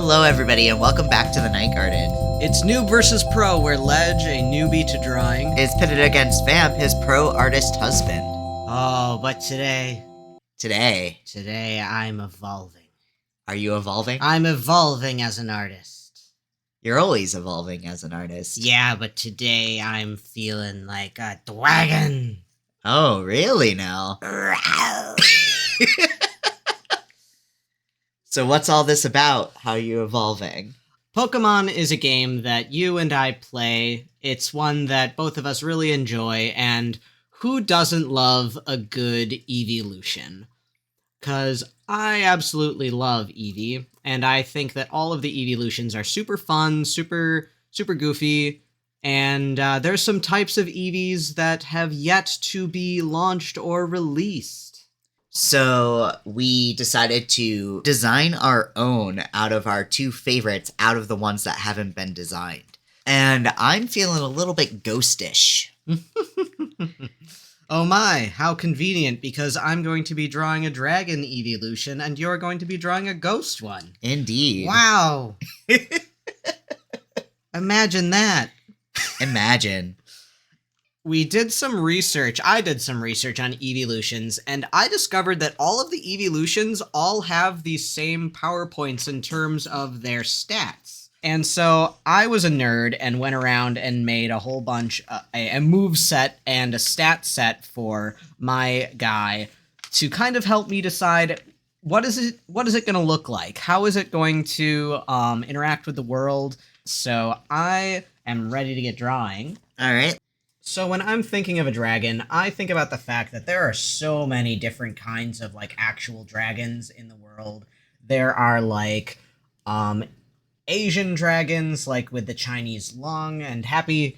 Hello everybody and welcome back to the Night Garden. It's Newb versus Pro, where Ledge, a newbie to drawing, is pitted against Vamp, his pro artist husband. Oh, but today I'm evolving. Are you evolving? I'm evolving as an artist. You're always evolving as an artist. Yeah, but today I'm feeling like a dragon. Oh, really now? So what's all this about? How are you evolving? Pokemon is a game that you and I play. It's one that both of us really enjoy, and who doesn't love a good Eeveelution? Because I absolutely love Eevee, and I think that all of the Eeveelutions are super fun, super goofy, and there's some types of Eevees that have yet to be launched or released. So we decided to design our own out of our two favorites, out of the ones that haven't been designed. And I'm feeling a little bit ghostish. Oh my, how convenient, because I'm going to be drawing a dragon Eeveelution, and you're going to be drawing a ghost one. Indeed. Wow. Imagine that. Imagine. We did some research. I did some research on Eeveelutions, and I discovered that all of the Eeveelutions all have the same power points in terms of their stats. And so I was a nerd and went around and made a whole bunch, a move set and a stat set for my guy to kind of help me decide what is it going to look like? How is it going to interact with the world? So I am ready to get drawing. All right. So when I'm thinking of a dragon, I think about the fact that there are so many different kinds of, like, actual dragons in the world. There are, like, Asian dragons, like with the Chinese lung, and happy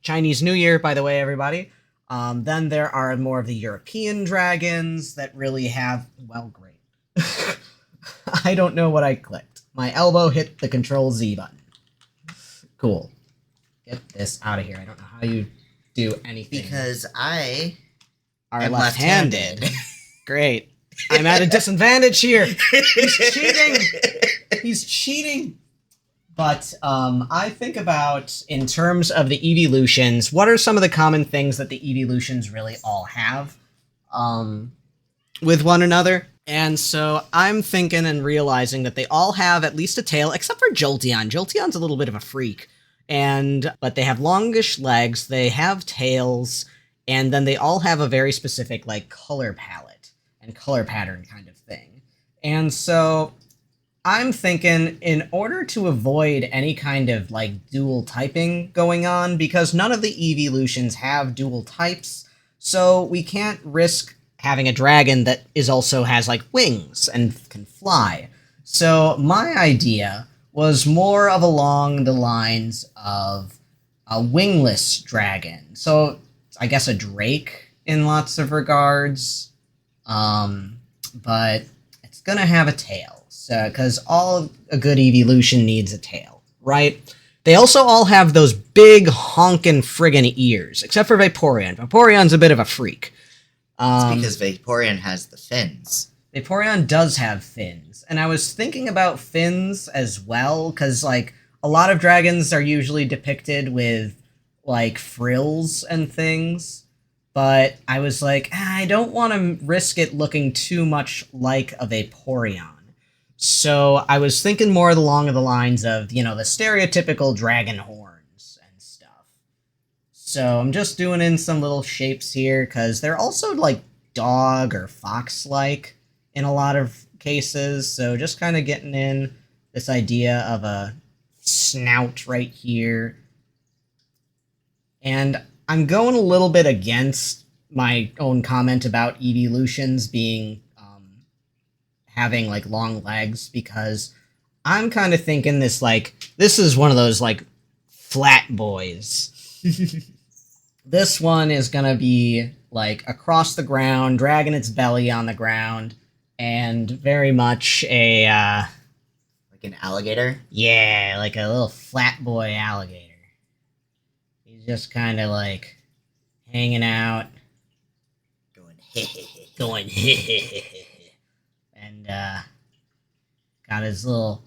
Chinese New Year, by the way, everybody. Then there are more of the European dragons that really have, well, great. I don't know what I clicked. My elbow hit the Control-Z button. Cool. Get this out of here. I don't know how you do anything. Because I am left-handed. Great. I'm at a disadvantage here. He's cheating. He's cheating. But I think about, in terms of the Eeveelutions, what are some of the common things that the Eeveelutions really all have with one another? And so I'm thinking and realizing that they all have at least a tail, except for Jolteon. Jolteon's a little bit of a freak. But they have longish legs, they have tails, and then they all have a very specific, like, color palette and color pattern kind of thing. And so I'm thinking, in order to avoid any kind of, like, dual typing going on, because none of the Eeveelutions have dual types, so we can't risk having a dragon that also has, like, wings and can fly. So my idea was more of along the lines of a wingless dragon. So I guess a drake in lots of regards, but it's gonna have a tail. So, because a good Eeveelution needs a tail, right? They also all have those big honkin' friggin' ears, except for Vaporeon. Vaporeon's a bit of a freak. It's because Vaporeon has the fins. Vaporeon does have fins, and I was thinking about fins as well, because, like, a lot of dragons are usually depicted with, like, frills and things, but I was like, I don't want to risk it looking too much like a Vaporeon. So I was thinking more along the lines of, the stereotypical dragon horns and stuff. So I'm just doing in some little shapes here, because they're also, like, dog or fox-like in a lot of cases, so just kind of getting in this idea of a snout right here. And I'm going a little bit against my own comment about Eeveelutions being, having, like, long legs, because I'm kind of thinking this is one of those, like, flat boys. This one is gonna be, like, across the ground, dragging its belly on the ground, and very much a, like an alligator? Yeah, like a little flat boy alligator. He's just kind of, like, hanging out. Going, heh. Going, heh. And, got his little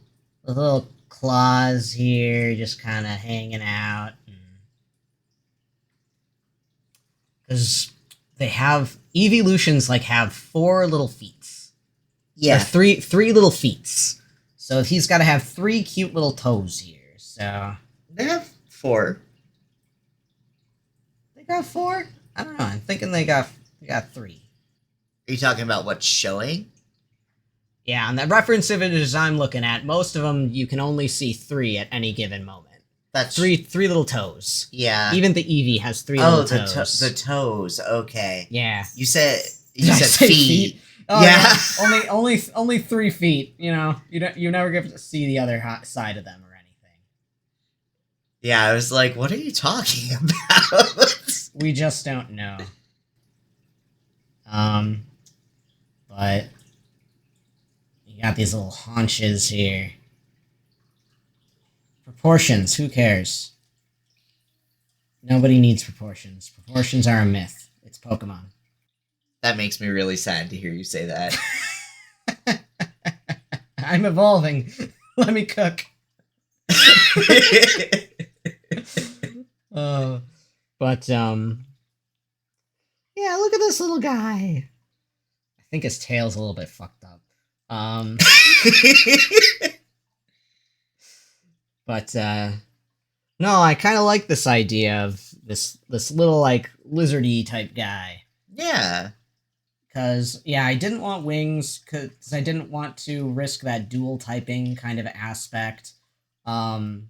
The little claws here, just kind of hanging out. Because they have Eeveelutions have 4 little feet. Yeah. Or three little feet. So he's got to have 3 cute little toes here. So They have 4. They got 4? I don't know. I'm thinking they got 3. Are you talking about what's showing? Yeah, on the reference images I'm looking at, most of them you can only see 3 at any given moment. That's three little toes. Yeah. Even the Eevee has 3 little toes. The toes. Okay. Yeah. You said say feet. Oh, yeah. Only 3 feet. You never get to see the other side of them or anything. Yeah, I was like, what are you talking about? We just don't know. But you got these little haunches here. Proportions, who cares? Nobody needs proportions. Proportions are a myth. It's Pokemon. That makes me really sad to hear you say that. I'm evolving. Let me cook. But yeah, look at this little guy. I think his tail's a little bit fucked up. But no, I kind of like this idea of this little lizardy type guy. Yeah. Because, yeah, I didn't want wings, because I didn't want to risk that dual typing kind of aspect. And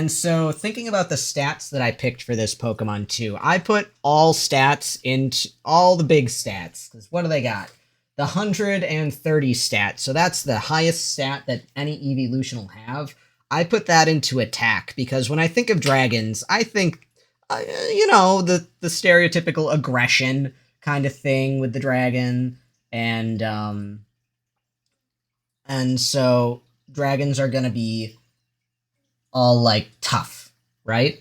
so, thinking about the stats that I picked for this Pokemon too, I put all stats into all the big stats. Because what do they got? The 130 stat. So that's the highest stat that any Eeveelution will have. I put that into attack, because when I think of dragons, I think, the stereotypical aggression kind of thing with the dragon, and so dragons are gonna be all tough, right?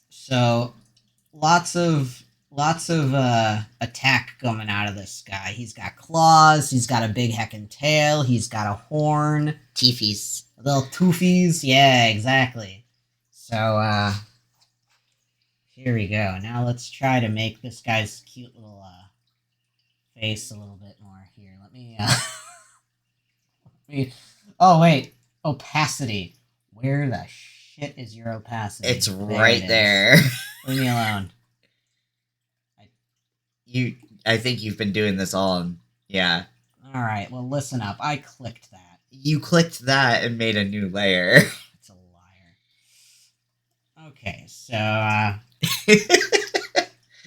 So lots of attack coming out of this guy. He's got claws, he's got a big heckin' tail, he's got a horn. Teefies. Little toofies, yeah, exactly. So here we go. Now let's try to make this guy's cute little face a little bit more here. Let me oh wait, opacity. Where the shit is your opacity? It's right there. Leave me alone. I think you've been doing this all. Yeah. All right. Well, listen up. I clicked that. You clicked that and made a new layer. It's a liar. Okay, so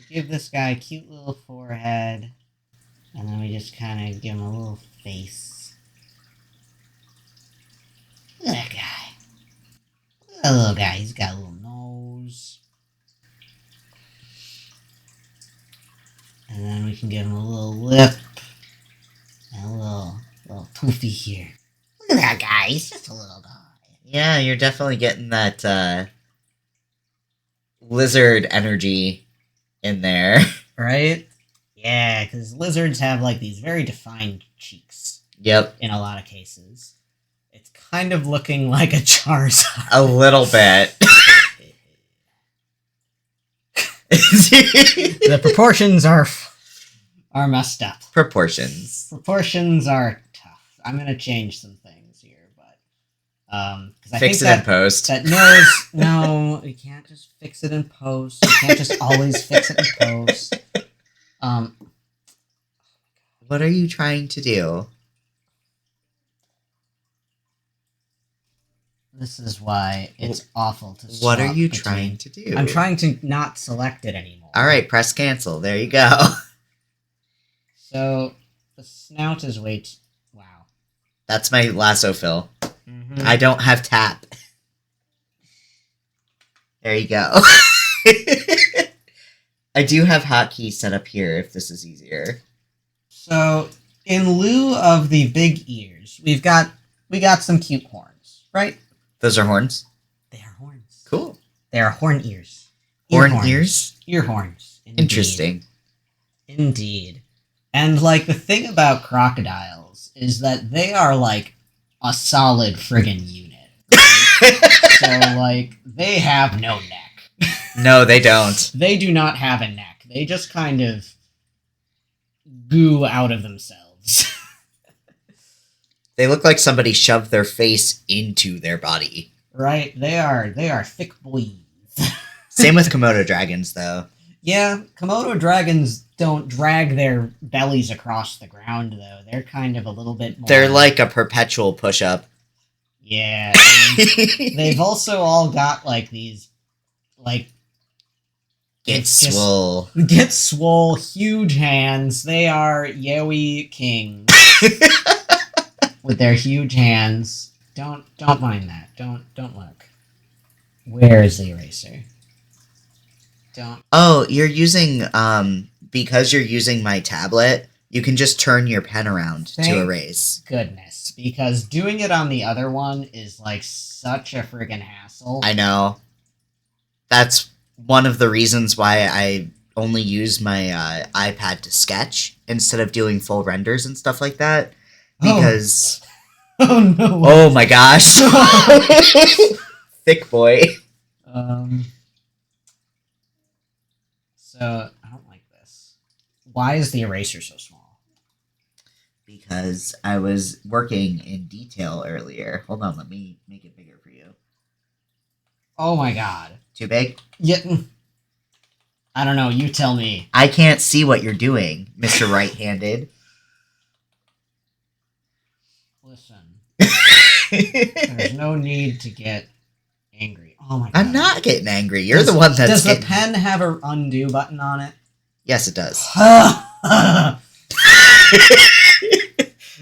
give this guy a cute little forehead, and then we just kind of give him a little face. Look at that guy. Look at that little guy. He's got a little nose. And then we can give him a little lip. And a little toofy here. Look at that guy. He's just a little guy. Yeah, you're definitely getting that lizard energy in there. Right? Yeah, because lizards have these very defined cheeks. Yep. In a lot of cases. It's kind of looking like a Charizard. A little bit. The proportions are messed up. Proportions. Proportions are tough. I'm gonna change some things here, but because I fix think it in post. That knows no, you can't just fix it in post. You can't just always fix it in post. What are you trying to do? This is why it's awful to swap. What are you trying to do? I'm trying to not select it anymore. Alright, press cancel. There you go. So, the snout is way too... Wow. That's my lasso fill. Mm-hmm. I don't have tap. There you go. I do have hotkeys set up here if this is easier. So, in lieu of the big ears, we got some cute horns, right? Those are horns? They are horns. Cool. They are horn ears. Horn ears? Ear horns. Indeed. Interesting. Indeed. And, the thing about crocodiles is that they are, a solid friggin' unit. Right? So, like, they have no neck. No, they don't. They do not have a neck. They just kind of goo out of themselves. They look like somebody shoved their face into their body. Right? They are thick boys. Same with Komodo dragons, though. Yeah, Komodo dragons don't drag their bellies across the ground, though. They're kind of a little bit more... They're like a perpetual push-up. Yeah. They've also all got, like, these, like... Get swole. Get swole, huge hands. They are Yowie kings. With their huge hands. Don't mind that. Don't look. Where is the eraser? Don't. Oh, you're using, because you're using my tablet, you can just turn your pen around to erase. Goodness, because doing it on the other one is, like, such a friggin' hassle. I know. That's one of the reasons why I only use my iPad to sketch instead of doing full renders and stuff like that. Because... Oh no. Oh my gosh. Thick boy. So, I don't like this. Why is the eraser so small? Because I was working in detail earlier. Hold on, let me make it bigger for you. Oh my god. Too big? Yeah. I don't know, you tell me. I can't see what you're doing, Mr. Right-handed. Listen. There's no need to get angry. Oh my god. I'm not getting angry. You're the one that's Does getting... the pen have an undo button on it? Yes, it does.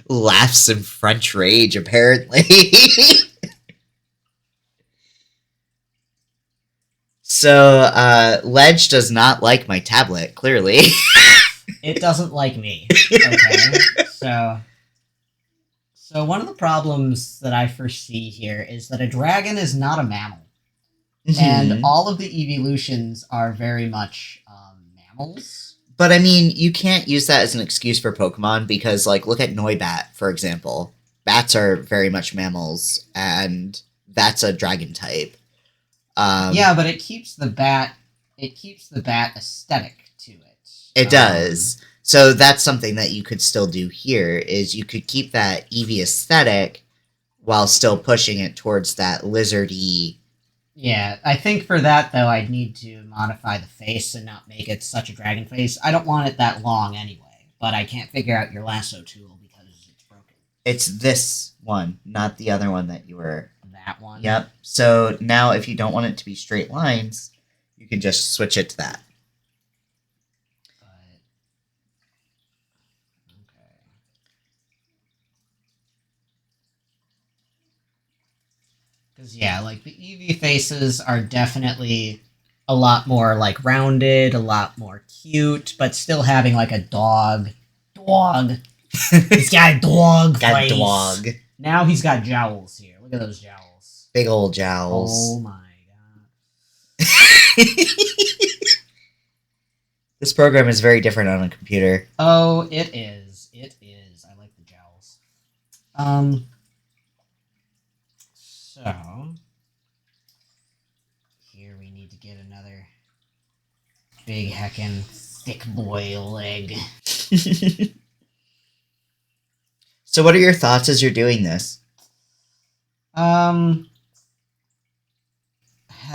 Laughs in French rage, apparently. So, Ledge does not like my tablet, clearly. It doesn't like me. Okay? So one of the problems that I foresee here is that a dragon is not a mammal. And all of the Eeveelutions are very much mammals. But, I mean, you can't use that as an excuse for Pokemon because, like, look at Noibat, for example. Bats are very much mammals, and that's a dragon type. Yeah, but it keeps the bat aesthetic to it. It does. So that's something that you could still do here, is you could keep that Eevee aesthetic while still pushing it towards that lizardy... Yeah, I think for that, though, I'd need to modify the face and not make it such a dragon face. I don't want it that long anyway, but I can't figure out your lasso tool because it's broken. It's this one, not the other one that you were... That one? Yep. So now if you don't want it to be straight lines, you can just switch it to that. Because, yeah, like, the Eevee faces are definitely a lot more, like, rounded, a lot more cute, but still having, like, a dog. He's got a dog Got face. a dog. Now he's got jowls here. Look at those jowls. Big old jowls. Oh, my god. This program is very different on a computer. Oh, it is. It is. I like the jowls. So, here we need to get another big heckin' thick boy leg. So what are your thoughts as you're doing this? Head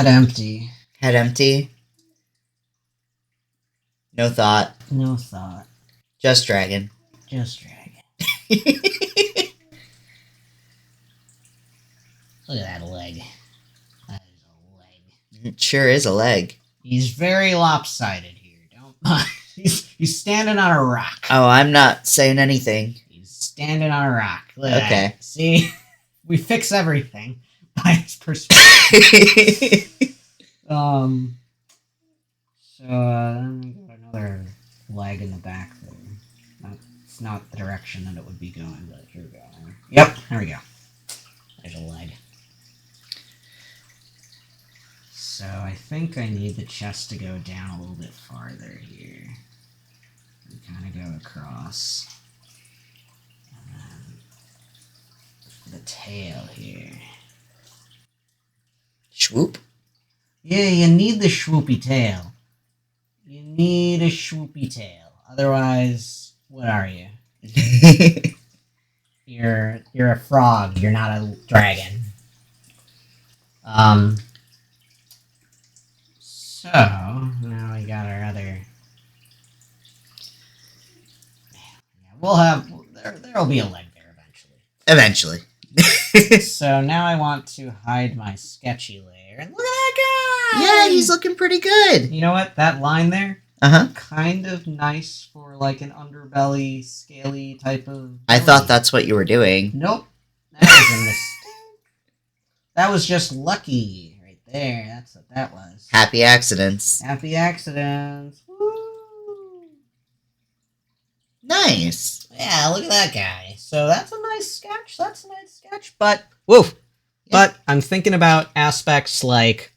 empty. Head empty? No thought. No thought. Just dragon. Just dragon. Look at that leg. That is a leg. It sure is a leg. He's very lopsided here. Don't mind. He's standing on a rock. Oh, I'm not saying anything. He's standing on a rock. Look at Okay. that. See? We fix everything by his perspective. So then we got another leg in the back there. It's not the direction that it would be going, but here we go. Yep, there we go. There's a leg. So I think I need the chest to go down a little bit farther here. And kind of go across. And then for the tail here. Swoop. Yeah, you need the swoopy tail. You need a swoopy tail. Otherwise, what are you? You're a frog. You're not a dragon. So now we got our other. Yeah, we'll have there'll be a leg there eventually. So now I want to hide my sketchy layer. And look at that guy! Yeah, he's looking pretty good. You know what? That line there, Uh-huh. kind of nice for like an underbelly, scaly type of. I thought that's what you were doing. Nope. That was a mistake. That was just lucky right there. That's what that was. Happy accidents. Happy accidents. Woo! Nice. Yeah, look at that guy. So that's a nice sketch. But woof. Yeah. But I'm thinking about aspects like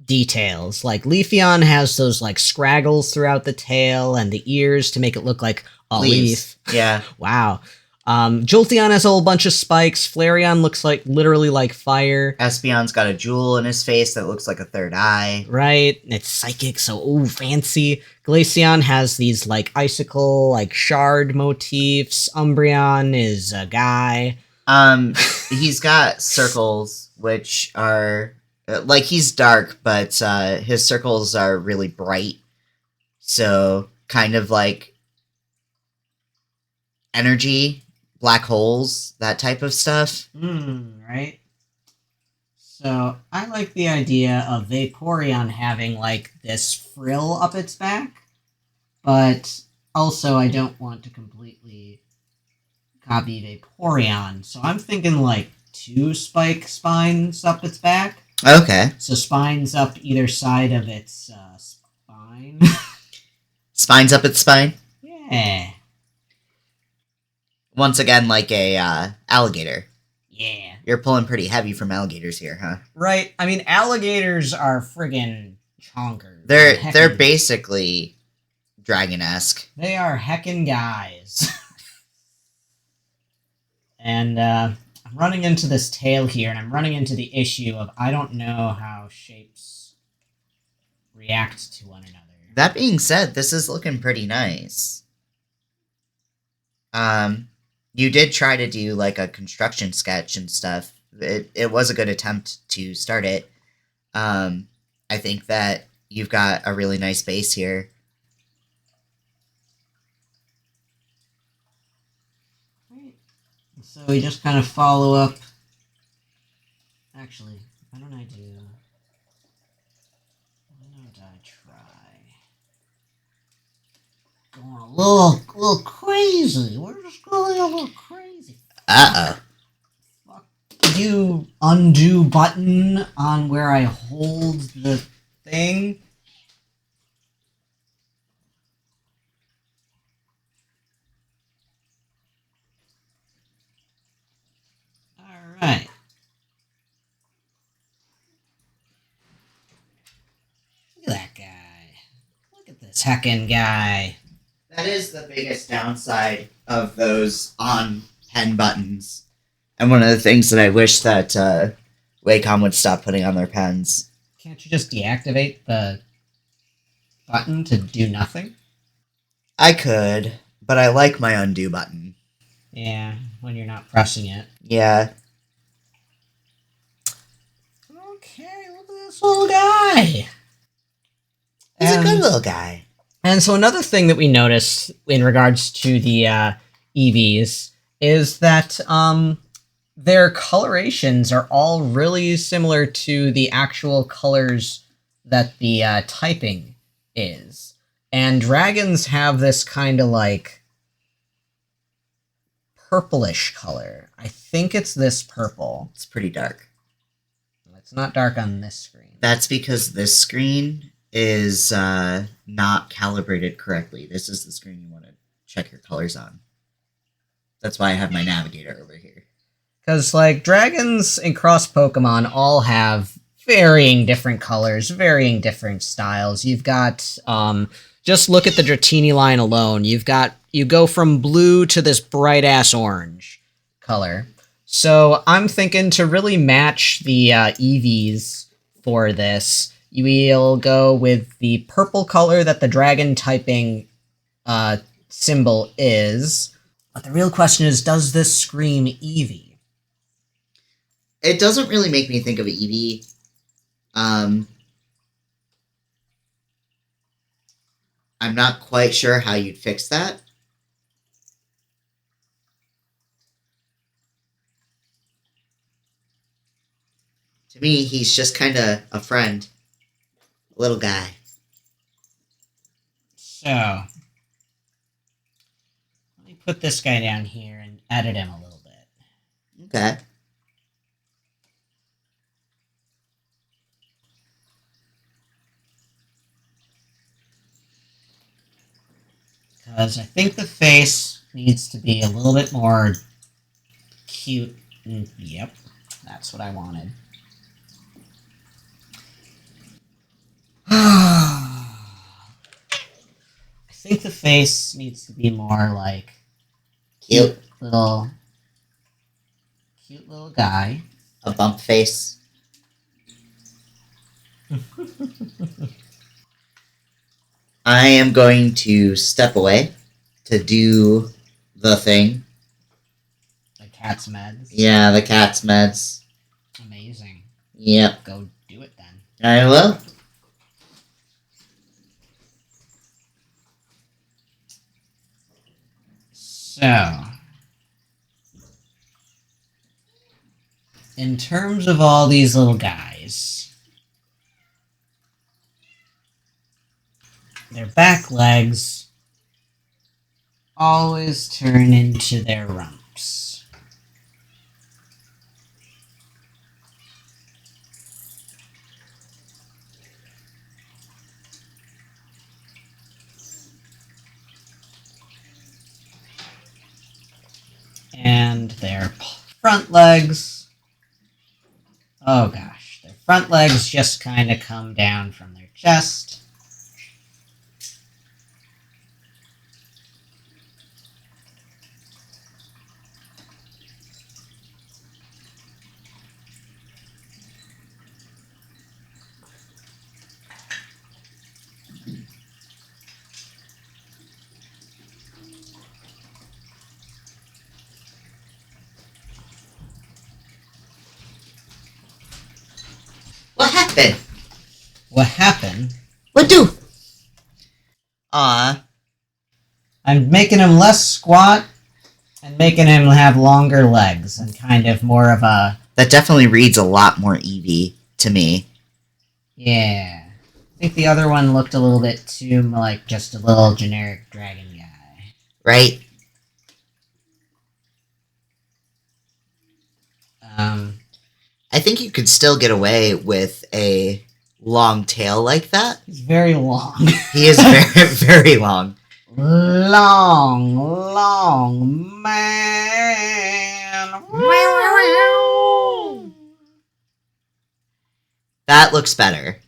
details. Like Leafeon has those like scraggles throughout the tail and the ears to make it look like a leaf. Yeah. Wow. Jolteon has a whole bunch of spikes. Flareon looks like literally like fire. Espeon's got a jewel in his face that looks like a third eye. Right. It's psychic, so fancy. Glaceon has these like icicle, like shard motifs. Umbreon is a guy. He's got circles, which are like he's dark, but his circles are really bright. So kind of like energy, black holes, that type of stuff. Right. So I like the idea of Vaporeon having like this frill up its back, but also I don't want to completely copy Vaporeon. So I'm thinking like 2 spike spines up its back. Okay. So spines up either side of its spine. Spines up its spine? Yeah. Once again, like a alligator. Yeah. You're pulling pretty heavy from alligators here, huh? Right. I mean, alligators are friggin' chonkers. They're basically dragon-esque. They are heckin' guys. And I'm running into this tail here, and I'm running into the issue of I don't know how shapes react to one another. That being said, this is looking pretty nice. You did try to do like a construction sketch and stuff. It was a good attempt to start it. I think that you've got a really nice base here. So we just kind of follow up. Actually, why don't I try going a little crazy? We're just going a little crazy. Fuck you, undo button on where I hold the thing. Right. Look at that guy. Look at this heckin' guy. That is the biggest downside of those on pen buttons. And one of the things that I wish that Wacom would stop putting on their pens. Can't you just deactivate the button to do nothing? I could, but I like my undo button. Yeah, when you're not pressing it. Yeah. Okay, look at this little guy. He's a good little guy. And so another thing that we noticed in regards to the EVs is that their colorations are all really similar to the actual colors that the typing is. And dragons have this kind of like purplish color. I think it's this purple. It's pretty dark. It's not dark on this screen. That's because this screen is not calibrated correctly. This is the screen you want to check your colors on. That's why I have my navigator over here. Because, like, dragons and cross Pokemon all have varying different colors, varying different styles. You've got, just look at the Dratini line alone. You go from blue to this bright-ass orange color. So I'm thinking to really match the Eevees for this, we'll go with the purple color that the dragon typing symbol is. But the real question is, does this scream Eevee? It doesn't really make me think of Eevee. I'm not quite sure how you'd fix that. To me, he's just kind of a friend. A little guy. So, let me put this guy down here and edit him a little bit. Okay. Because I think the face needs to be a little bit more cute. Yep, that's what I wanted. I think the face needs to be more like Cute. Cute little guy. A bump face. I am going to step away to do the thing. The cat's meds. Yeah, the cat's meds. Amazing. Yep. Go do it then. I will. So, in terms of all these little guys, their back legs always turn into their rumps. And their front legs, oh gosh, their front legs just kind of come down from their chest. What happened? What happened? What do? Aw. I'm making him less squat and making him have longer legs and kind of more of a... That definitely reads a lot more Eevee to me. Yeah. I think the other one looked a little bit too like just a little generic dragon guy. Right? I think you could still get away with a long tail like that. He's very long. He is very, very long. Long man. That looks better.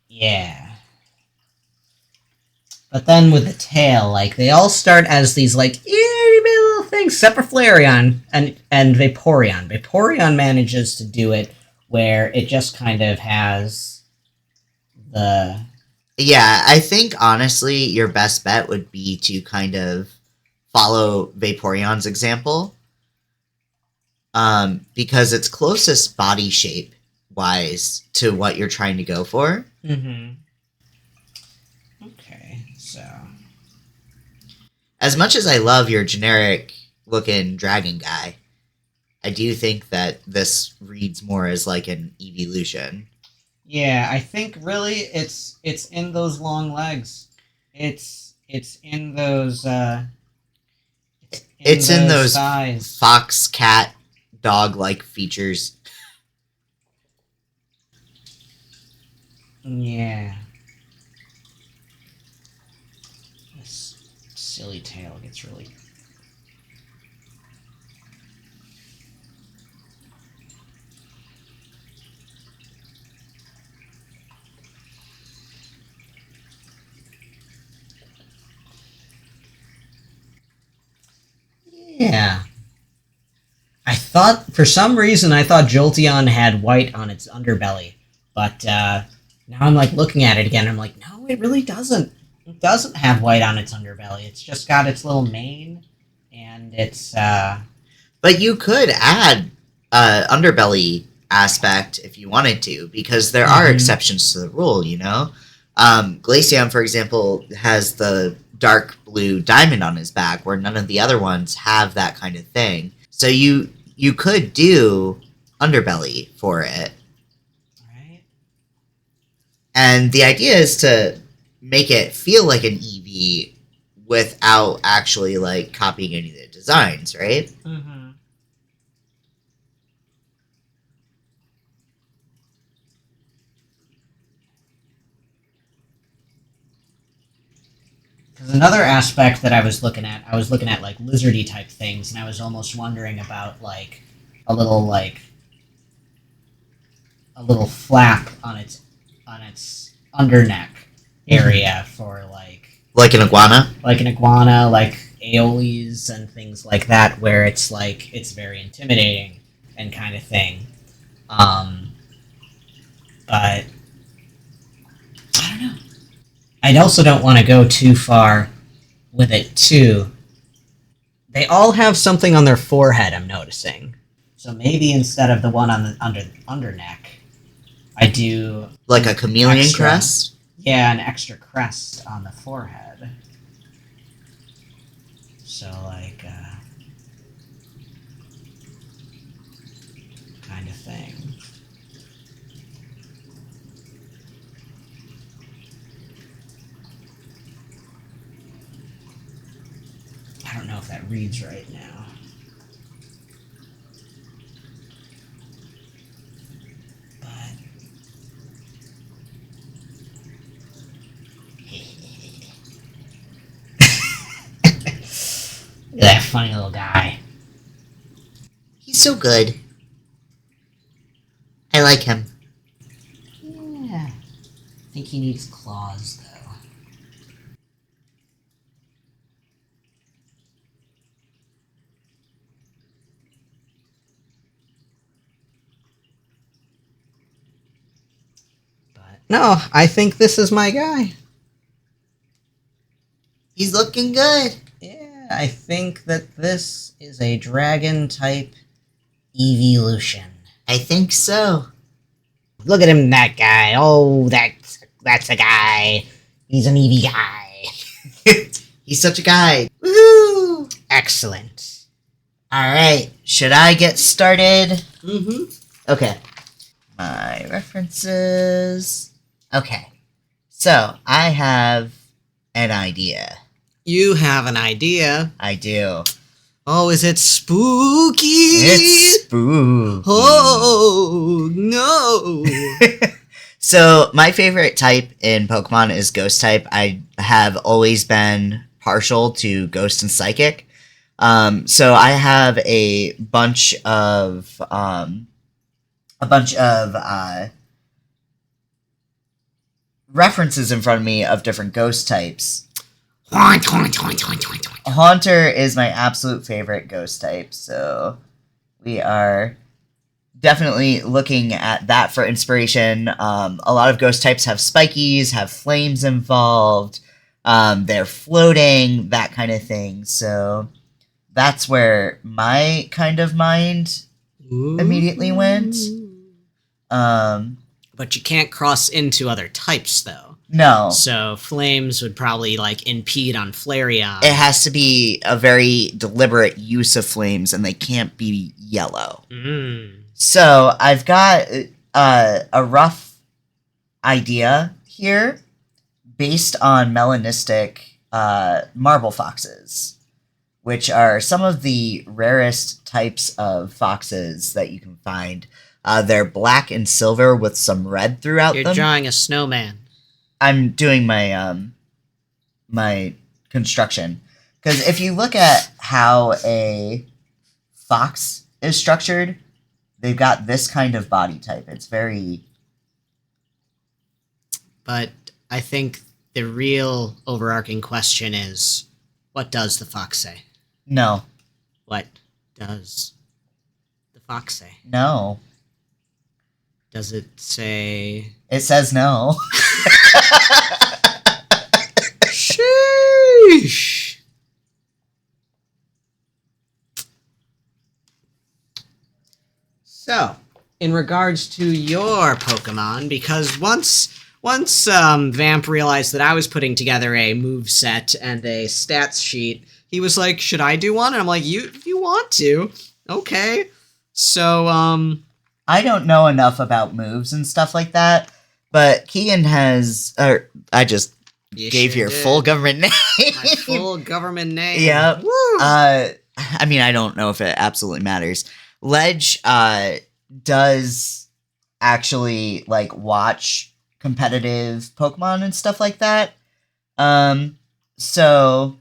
Yeah. But then with the tail, like, they all start as these, like, itty bitty little things, except for Flareon and Vaporeon. Vaporeon manages to do it where it just kind of has the... Yeah, I think, honestly, your best bet would be to kind of follow Vaporeon's example. Because it's closest body shape-wise to what you're trying to go for. Mm-hmm. Okay, so... As much as I love your generic-looking dragon guy, I do think that this reads more as like an Eeveelution. Yeah, I think really it's in those long legs. It's in those It's in those thighs. fox, cat, dog-like features. Yeah. This silly tail gets really... Yeah. I thought, for some reason, I thought Jolteon had white on its underbelly. But now I'm like looking at it again. I'm like, no, it really doesn't. It doesn't have white on its underbelly. It's just got its little mane, and it's. But you could add underbelly aspect if you wanted to, because there are exceptions to the rule. You know, Glaceon, for example, has the dark blue diamond on his back, where none of the other ones have that kind of thing. So you could do underbelly for it. And the idea is to make it feel like an Eevee without actually, like, copying any of the designs, right? Mm-hmm. Because another aspect that I was looking at, like, lizardy type things, and I was almost wondering about, like, a little flap on its underneck area for like an iguana, like Aeolies and things like that, where it's like it's very intimidating and kind of thing. But I don't know. I also don't want to go too far with it too. They all have something on their forehead, I'm noticing. So maybe instead of the one on the underneck, I do... like a chameleon crest? Yeah, an extra crest on the forehead. So, like, kind of thing. I don't know if that reads right now. Look at that funny little guy. He's so good. I like him. Yeah. I think he needs claws, though. But no, I think this is my guy. He's looking good. Yeah, I think that this is a dragon-type Eeveelution. I think so. Look at him, that guy. Oh, that's a guy. He's an Eevee guy. He's such a guy. Woohoo! Excellent. Alright, should I get started? Mm-hmm. Okay. My references. Okay. So, I have an idea. You have an idea. I do. Oh, is it spooky? It's spooky. Oh, no. So, my favorite type in Pokemon is Ghost type. I have always been partial to Ghost and Psychic. So, I have a bunch of references in front of me of different Ghost types. Haunter is my absolute favorite Ghost type, so we are definitely looking at that for inspiration. A lot of Ghost types have spikies, have flames involved, they're floating, that kind of thing, so that's where my kind of mind immediately went. But you can't cross into other types, though. No. So flames would probably, like, impede on Flareon. It has to be a very deliberate use of flames, and they can't be yellow. So I've got a rough idea here based on melanistic marble foxes, which are some of the rarest types of foxes that you can find. They're black and silver with some red throughout them. You're drawing a snowman. I'm doing my my construction, because if you look at how a fox is structured, they've got this kind of body type. It's very... But I think the real overarching question is, what does the fox say? No. What does the fox say? No. Does it say... It says no. Sheesh. So, in regards to your Pokemon, because once Vamp realized that I was putting together a move set and a stats sheet, he was like, "Should I do one?" And I'm like, "If you want to, okay." So, I don't know enough about moves and stuff like that, but Keegan has... I just gave your full government name. My full government name. Yeah. Woo! I mean, I don't know if it absolutely matters. Ledge does actually, like, watch competitive Pokemon and stuff like that. So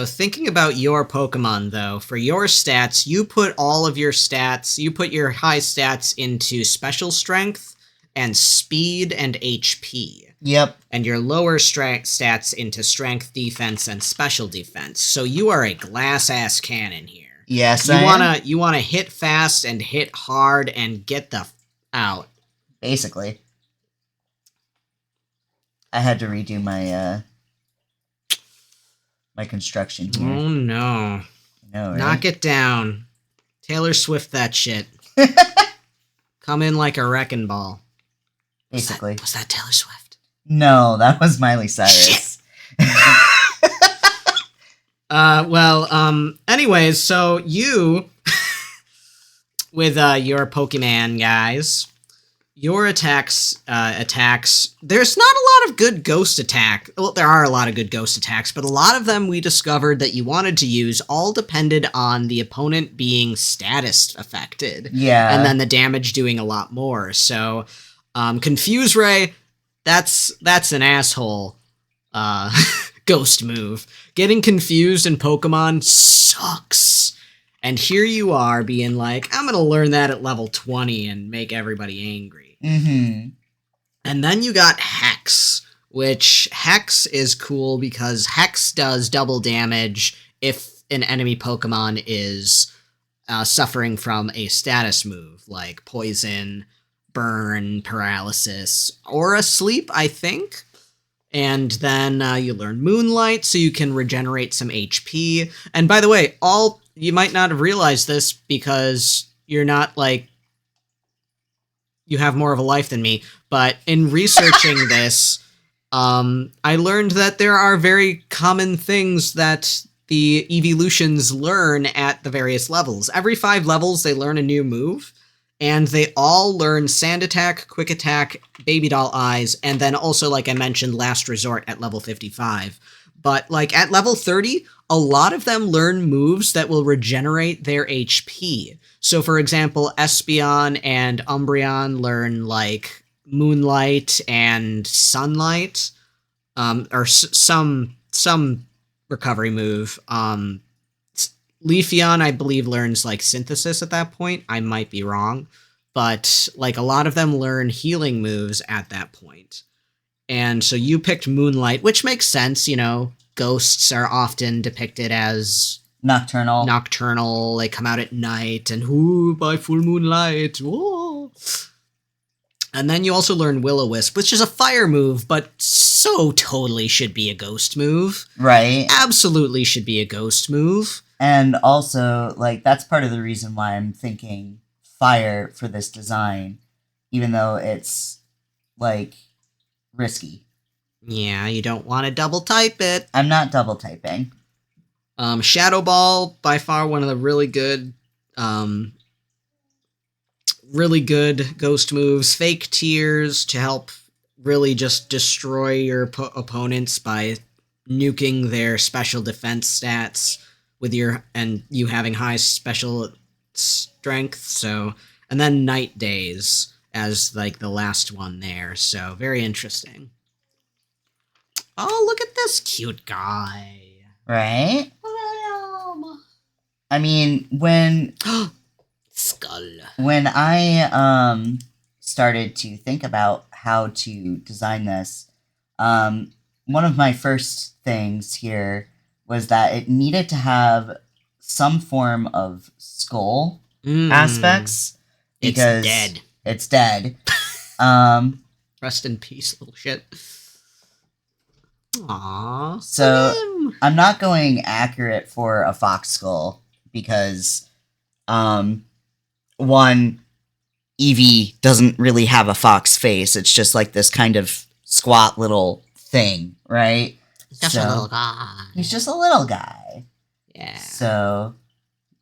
thinking about your Pokemon, though, for your stats, you put all of your stats, you put your high stats into Special Strength and Speed and HP. Yep. And your lower stats into Strength, Defense, and Special Defense. So you are a glass-ass cannon here. Yes, You wanna hit fast and hit hard and get the out. Basically. I had to redo my my construction here. Oh no. No, right? Knock it down. Taylor Swift that shit. Come in like a wrecking ball. Basically. Was that Taylor Swift? No, that was Miley Cyrus. Anyways, so you, with your Pokemon guys, your attacks, there's not a lot of good ghost attack. Well, there are a lot of good ghost attacks, but a lot of them we discovered that you wanted to use all depended on the opponent being status affected. Yeah. And then the damage doing a lot more. So, Confuse Ray, that's an asshole, ghost move. Getting confused in Pokemon sucks. And here you are being like, I'm gonna learn that at level 20 and make everybody angry. Mm-hmm. And then you got Hex, which Hex is cool because Hex does double damage if an enemy Pokemon is suffering from a status move, like Poison, Burn, Paralysis, or Asleep, I think. And then you learn Moonlight, so you can regenerate some HP. And by the way, you might not have realized this because you're not, like, you have more of a life than me, but in researching this, I learned that there are very common things that the Eeveelutions learn at the various levels. Every 5 levels, they learn a new move, and they all learn Sand Attack, Quick Attack, Baby Doll Eyes, and then also, like I mentioned, Last Resort at level 55. But, like, at level 30, a lot of them learn moves that will regenerate their HP. So, for example, Espeon and Umbreon learn, like, Moonlight and Sunlight, or some recovery move. Leafeon, I believe, learns, like, Synthesis at that point. I might be wrong. But, like, a lot of them learn healing moves at that point. And so you picked Moonlight, which makes sense, you know. Ghosts are often depicted as nocturnal. They come out at night, and by full moonlight. Whoa. And then you also learn Will-O-Wisp, which is a fire move, but so totally should be a ghost move. Right. Absolutely should be a ghost move. And also, like, that's part of the reason why I'm thinking fire for this design, even though it's, like, risky. Yeah, you don't want to double type it. I'm not double typing. Shadow Ball, by far one of the really good ghost moves. Fake Tears to help really just destroy your opponents by nuking their special defense stats with you having high special strength. So, and then Night Days as, like, the last one there. So, very interesting. Oh, look at this cute guy. Right? I mean, when Skull. When I started to think about how to design this, one of my first things here was that it needed to have some form of skull aspects. Because it's dead. It's dead. Rest in peace, little shit. Aww. So I'm not going accurate for a fox skull because, one, Eevee doesn't really have a fox face. It's just like this kind of squat little thing, right? Just a little guy. He's just a little guy. Yeah. So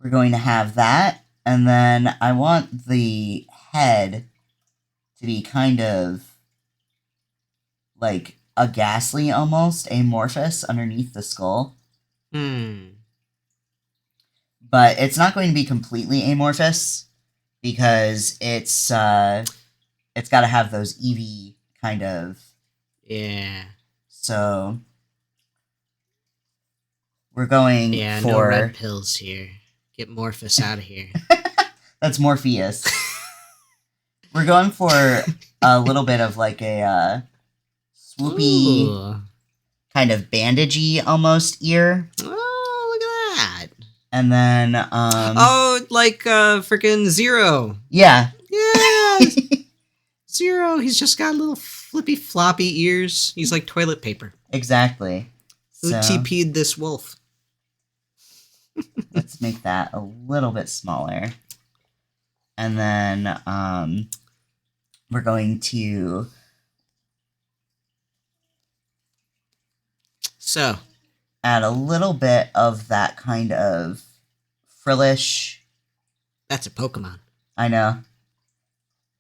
we're going to have that, and then I want the head to be kind of like a ghastly, almost amorphous underneath the skull. But it's not going to be completely amorphous because it's got to have those Eevee kind of. Yeah. So we're going for no red pills here. Get Morphous out of here. That's Morpheus. We're going for a little bit of like a swoopy, kind of bandagey almost ear. Oh, look at that. And then like freaking Zero. Yeah. Yeah. Zero, he's just got little flippy floppy ears. He's like toilet paper. Exactly. Who TP'd this wolf? Let's make that a little bit smaller. And then we're going to add a little bit of that kind of frillish. That's a Pokemon. I know.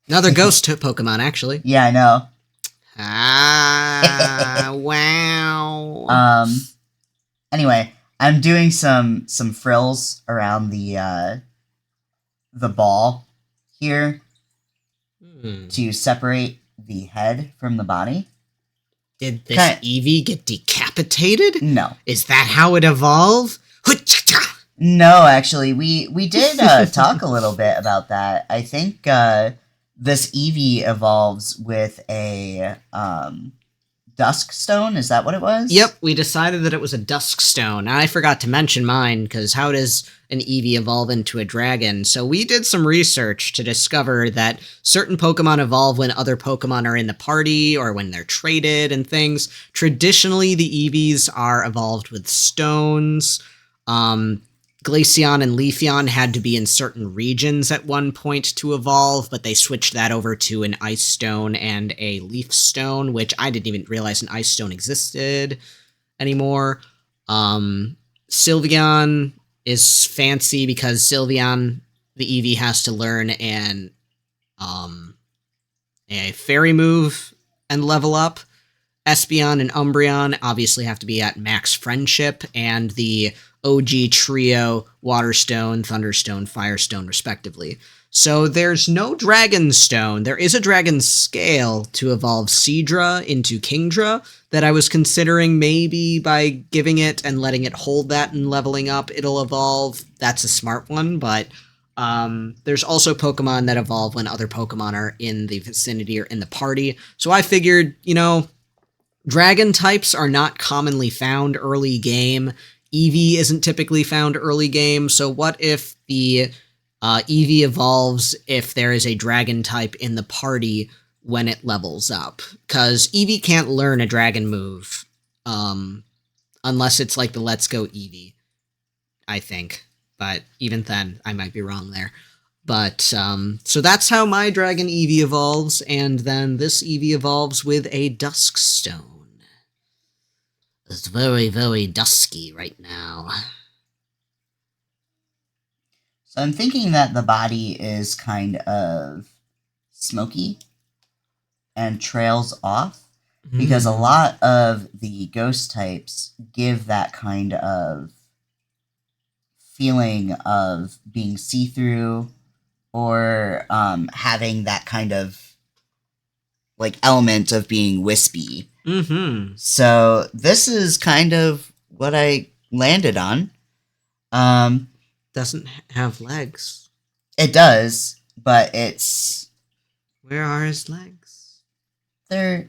Another ghost Pokemon, actually. Yeah, I know. Wow. Anyway, I'm doing some frills around the ball here to separate the head from the body. Did this Eevee get decapitated? No. Is that how it evolved? No, actually, we did talk a little bit about that. I think this Eevee evolves with a dusk stone. Is that what it was? Yep, we decided that it was a dusk stone. I forgot to mention mine, because how does an Eevee evolve into a dragon? So we did some research to discover that certain Pokemon evolve when other Pokemon are in the party, or when they're traded and things. Traditionally, the Eevees are evolved with stones. Glaceon and Leafeon had to be in certain regions at one point to evolve, but they switched that over to an Ice Stone and a Leaf Stone, which I didn't even realize an Ice Stone existed anymore. Sylveon is fancy because Sylveon, the Eevee, has to learn a fairy move and level up. Espeon and Umbreon obviously have to be at max friendship, and the OG trio, Waterstone, Thunderstone, Firestone, respectively. So there's no Dragonstone. There is a Dragon Scale to evolve Seadra into Kingdra that I was considering maybe by giving it and letting it hold that and leveling up, it'll evolve. That's a smart one, but there's also Pokemon that evolve when other Pokemon are in the vicinity or in the party. So I figured, Dragon types are not commonly found early game. Eevee isn't typically found early game, so what if the Eevee evolves if there is a dragon type in the party when it levels up? Because Eevee can't learn a dragon move unless it's like the Let's Go Eevee, I think. But even then, I might be wrong there. But, so that's how my Dragon Eevee evolves, and then this Eevee evolves with a Dusk Stone. It's very, very dusky right now. So I'm thinking that the body is kind of smoky and trails off, because a lot of the ghost types give that kind of feeling of being see-through or having that kind of like element of being wispy. So this is kind of what I landed on. Doesn't have legs. It does, but it's... Where are his legs? They're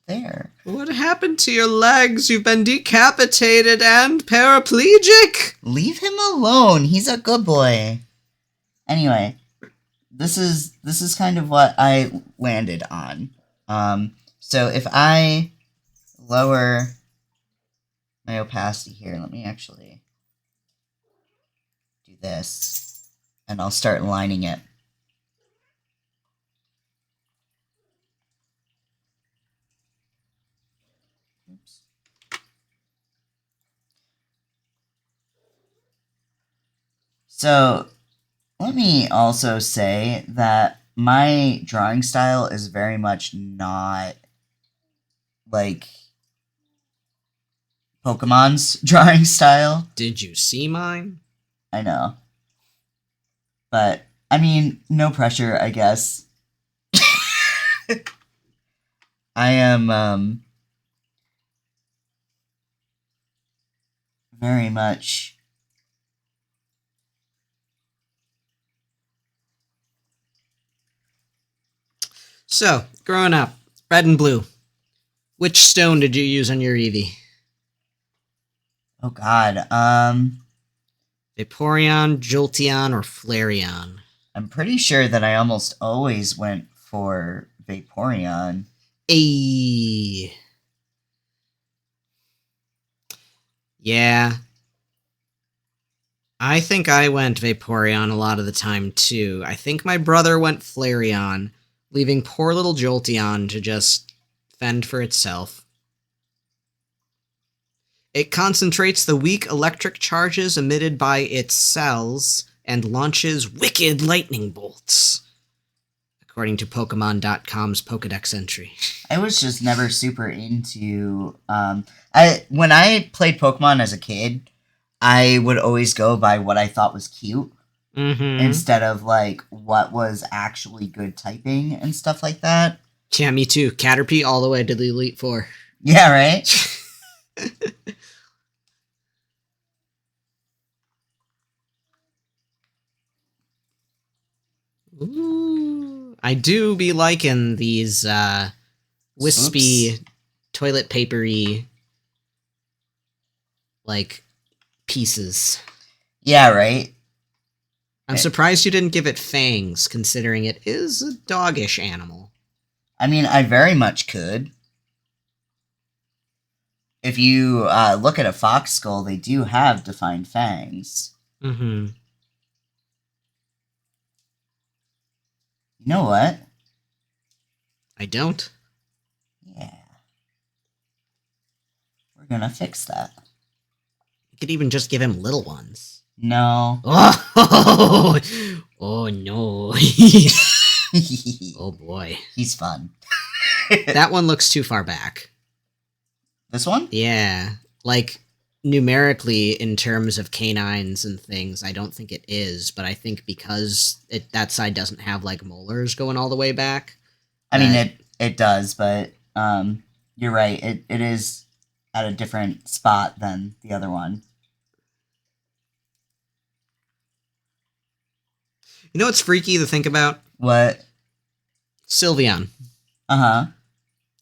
there. What happened to your legs? You've been decapitated and paraplegic. Leave him alone. He's a good boy. Anyway, this is kind of what I landed on. So if I lower my opacity here, let me actually do this, and I'll start lining it. Oops. So let me also say that my drawing style is very much not like Pokemon's drawing style. Did you see mine? I know. But, I mean, no pressure, I guess. I am, very much... So, growing up, red and blue. Which stone did you use on your Eevee? Oh god, Vaporeon, Jolteon, or Flareon? I'm pretty sure that I almost always went for Vaporeon. Ayy. Yeah. I think I went Vaporeon a lot of the time, too. I think my brother went Flareon, leaving poor little Jolteon to just fend for itself. It concentrates the weak electric charges emitted by its cells and launches wicked lightning bolts, according to Pokemon.com's Pokedex entry. I was just never super into... when I played Pokemon as a kid, I would always go by what I thought was cute, instead of, like, what was actually good typing and stuff like that. Yeah, me too. Caterpie all the way to the Elite Four. Yeah, right? Ooh, I do be liking these wispy, toilet papery, like, pieces. Yeah, right? I'm surprised you didn't give it fangs, considering it is a doggish animal. I mean, I very much could. If you look at a fox skull, they do have defined fangs. Mm-hmm. You know what? I don't. Yeah. We're gonna fix that. You could even just give him little ones. No. Oh, oh no. Oh boy. He's fun. That one looks too far back. This one? Yeah. Like, numerically, in terms of canines and things, I don't think it is, but I think because that side doesn't have, like, molars going all the way back. I mean, it does, but you're right. It is at a different spot than the other one. You know what's freaky to think about? What? Sylveon. Uh-huh.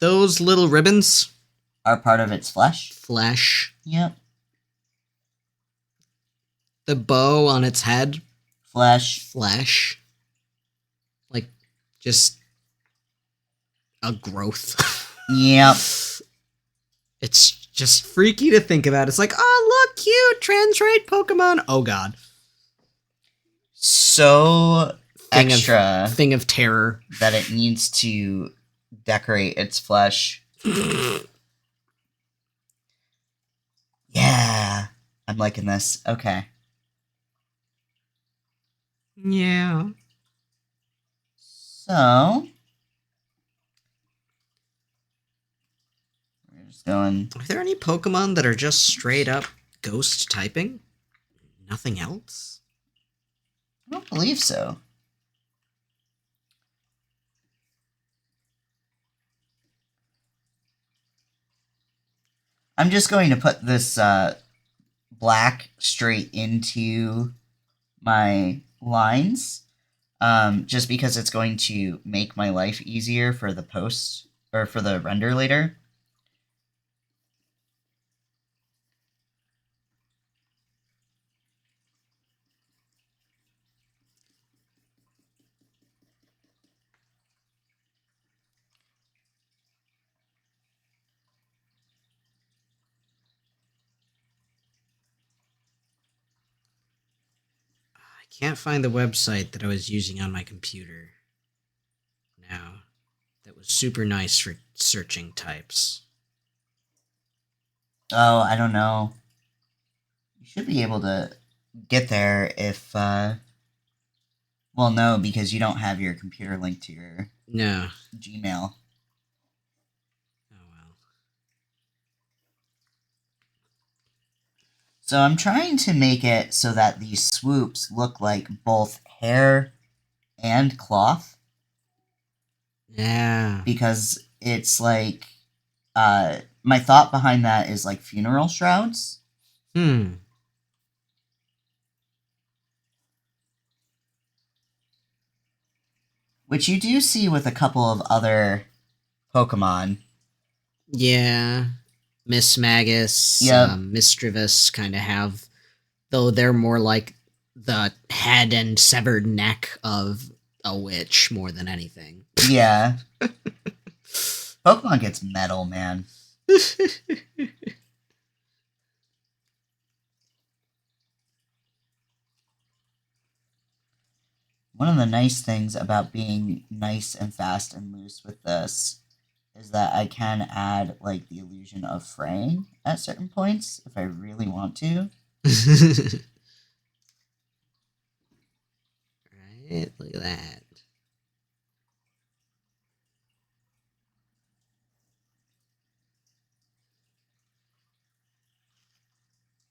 Those little ribbons... are part of its flesh? Flesh. Yep. The bow on its head? Flesh. Flesh. Like, just... a growth. Yep. It's just freaky to think about. It's like, oh, look, cute, transrate Pokemon. Oh, God. So extra. Thing of terror. That it needs to decorate its flesh. Yeah. I'm liking this. Okay. Yeah. So... we're just going... Are there any Pokemon that are just straight up ghost typing? Nothing else? I don't believe so. I'm just going to put this black straight into my lines, just because it's going to make my life easier for the post, or for the render later. can't find the website that I was using on my computer now that was super nice for searching types. Oh, I don't know. You should be able to get there if, well, no, because you don't have your computer linked to your Gmail. Oh, well. So I'm trying to make it so that these swoops look like both hair and cloth. Yeah. Because it's like, my thought behind that is like funeral shrouds. Which you do see with a couple of other Pokemon. Yeah. Miss Magus, Yep. Misdreavus kind of have, though they're more like the head and severed neck of a witch more than anything. Yeah. Pokemon gets metal, man. One of the nice things about being nice and fast and loose with this is that I can add, like, the illusion of fraying at certain points if I really want to. Right? Look at that.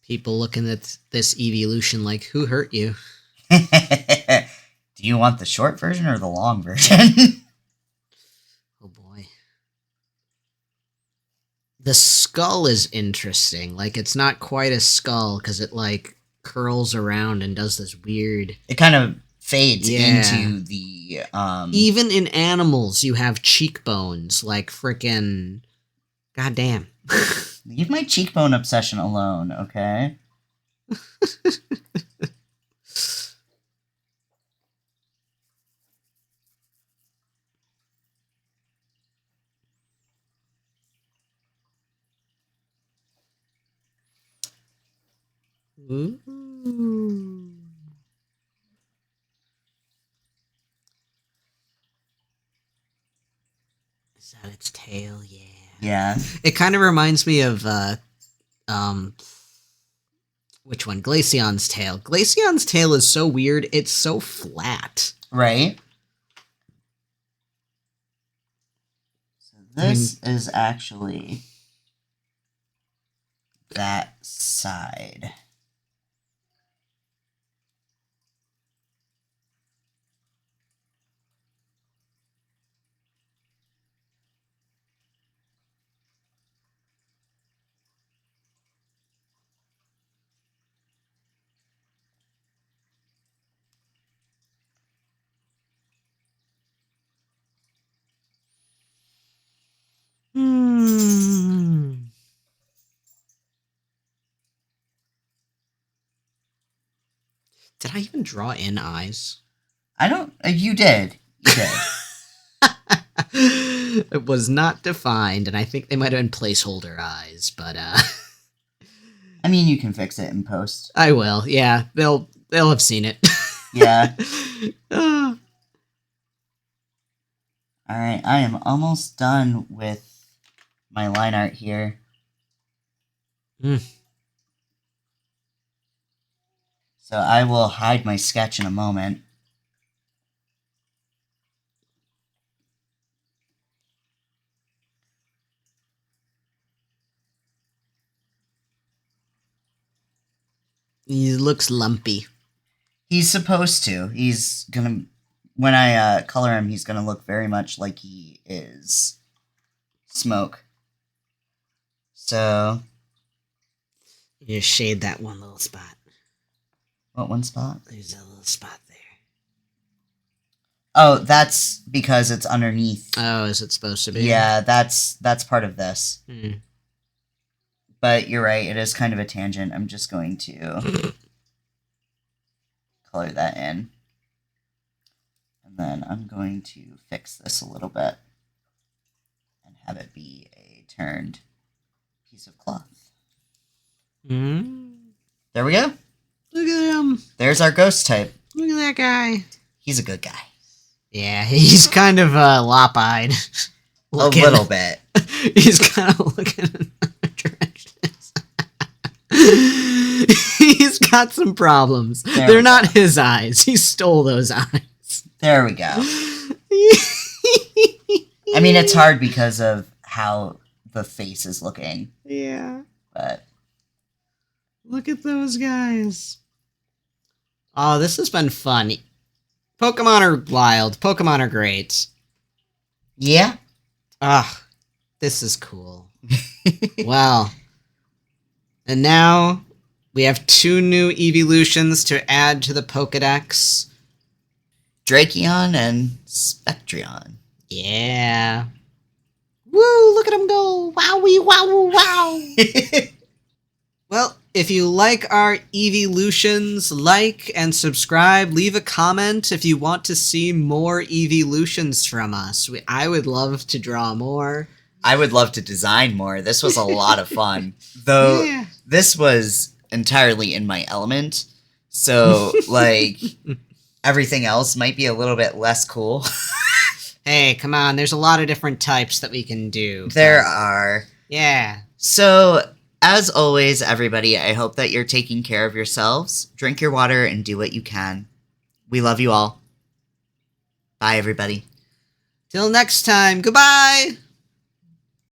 People looking at this Eeveelution like, who hurt you? Do you want the short version or the long version? Oh boy. The skull is interesting. Like, it's not quite a skull because it, like, curls around and does this weird... It kind of fades Yeah. into the... Even in animals, you have cheekbones. Like, frickin'... Goddamn. Leave my cheekbone obsession alone, okay? Ooh. Is that its tail? Yeah. Yeah. It kind of reminds me of, which one? Glaceon's tail. Glaceon's tail is so weird, it's so flat. Right? So this is actually that side. Did I even draw in eyes? I don't... you did. You did. It was not defined, and I think they might have been placeholder eyes, but, I mean, you can fix it in post. I will, yeah. They'll have seen it. Yeah. Alright, I am almost done with my line art here. So I will hide my sketch in a moment. He looks lumpy. He's supposed to. He's gonna... When I color him, he's gonna look very much like he is Smoke. So... You just shade that one little spot. What one spot? There's a little spot there. Oh, that's because it's underneath. Oh, is it supposed to be? Yeah, that's part of this. Hmm. But you're right, it is kind of a tangent. I'm just going to color that in. And then I'm going to fix this a little bit and have it be a turned piece of cloth. Mm. There we go. Look at him. There's our ghost type. Look at that guy. He's a good guy. Yeah, he's kind of lop-eyed. A little bit. He's kind of looking in other directions. He's got some problems. They're not his eyes. He stole those eyes. There we go. I mean, it's hard because of how the face is looking. Yeah. But look at those guys. Oh, this has been fun. Pokemon are wild. Pokemon are great. Yeah. Ah, this is cool. Well, and now we have 2 new Eeveelutions to add to the Pokedex. Drakeon and Spectreon. Yeah. Woo, look at him go. Wowie, wow, wow. Well, if you like our Eeveelutions, like and subscribe. Leave a comment if you want to see more Eeveelutions from us. I would love to draw more. I would love to design more. This was a lot of fun. Though this was entirely in my element. So, like, everything else might be a little bit less cool. Hey, come on. There's a lot of different types that we can do. There are. Yeah. So, as always, everybody, I hope that you're taking care of yourselves. Drink your water and do what you can. We love you all. Bye, everybody. Till next time. Goodbye.